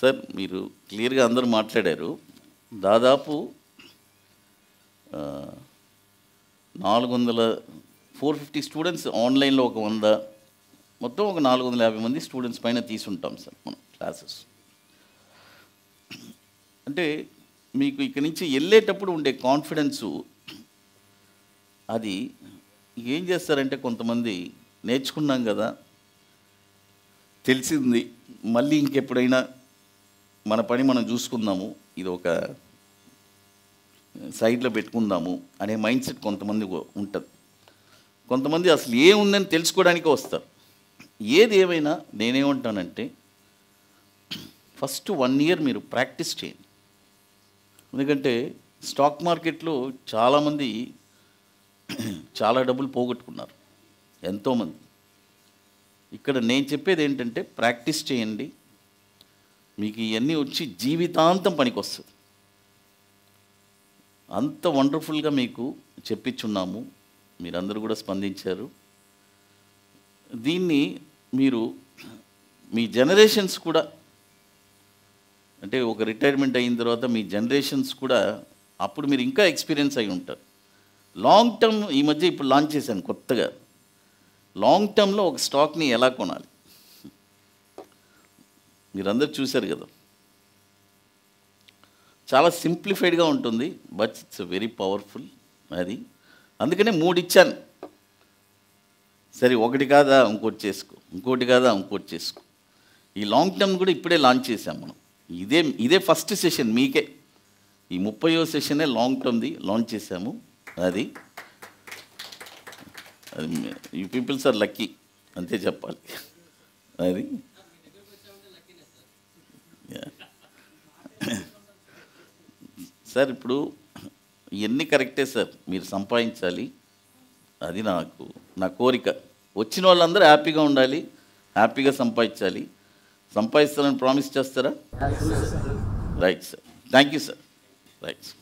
Sir మీరు క్లియర్గా అందరూ మాట్లాడారు. దాదాపు 450 స్టూడెంట్స్ ఆన్లైన్లో ఒక 100, మొత్తం ఒక 450 మంది స్టూడెంట్స్ పైన తీసుంటాం సార్ మనం క్లాసెస్. అంటే మీకు ఇక్కడి నుంచి వెళ్ళేటప్పుడు ఉండే కాన్ఫిడెన్సు, అది ఏం చేస్తారంటే కొంతమంది నేర్చుకున్నాం కదా, తెలిసింది, మళ్ళీ ఇంకెప్పుడైనా మన పని మనం చూసుకుందాము, ఇది ఒక సైడ్లో పెట్టుకుందాము అనే మైండ్ సెట్ కొంతమంది ఉంటుంది. కొంతమంది అసలు ఏముందని తెలుసుకోవడానికి వస్తారు. ఏది ఏమైనా నేనేమంటానంటే ఫస్ట్ 1 year మీరు ప్రాక్టీస్ చేయండి. ఎందుకంటే స్టాక్ మార్కెట్లో చాలామంది చాలా డబ్బులు పోగొట్టుకున్నారు, ఎంతోమంది. ఇక్కడ నేను చెప్పేది ఏంటంటే ప్రాక్టీస్ చేయండి, మీకు ఇవన్నీ వచ్చి జీవితాంతం పనికి వస్తుంది. అంత వండర్ఫుల్గా మీకు చెప్పించున్నాము, మీరందరూ కూడా స్పందించారు. దీన్ని మీరు మీ జనరేషన్స్ కూడా, అంటే ఒక రిటైర్మెంట్ అయిన తర్వాత మీ జనరేషన్స్ కూడా అప్పుడు మీరు ఇంకా ఎక్స్పీరియన్స్ అయి ఉంటారు. లాంగ్ టర్మ్ ఈ మధ్య ఇప్పుడు లాంచ్ చేశాను కొత్తగా, లాంగ్ టర్మ్లో ఒక స్టాక్ని ఎలా కొనాలి మీరందరూ చూశారు కదా. చాలా సింప్లిఫైడ్గా ఉంటుంది, బట్ ఇట్స్ వెరీ పవర్ఫుల్. అది అందుకనే 3 ఇచ్చాను. సరే, ఒకటి కాదా ఇంకోటి చేసుకో, ఇంకోటి కాదా ఇంకోటి చేసుకో. ఈ లాంగ్ టర్మ్ కూడా ఇప్పుడే లాంచ్ చేశాం మనం. ఇదే ఫస్ట్ సెషన్ మీకే, ఈ 30వ సెషనే లాంగ్ టర్మ్ది లాంచ్ చేశాము. అది యూ పీపుల్స్ ఆర్ లక్కీ, అంతే చెప్పాలి. అది సార్ ఇప్పుడు ఇవన్నీ కరెక్టే సార్, మీరు సంపాదించాలి, అది నా కోరిక. వచ్చిన వాళ్ళందరూ హ్యాపీగా ఉండాలి, హ్యాపీగా సంపాదించాలి. సంపాదిస్తారని ప్రామిస్ చేస్తారా? Right sir, thank you sir. Right sir.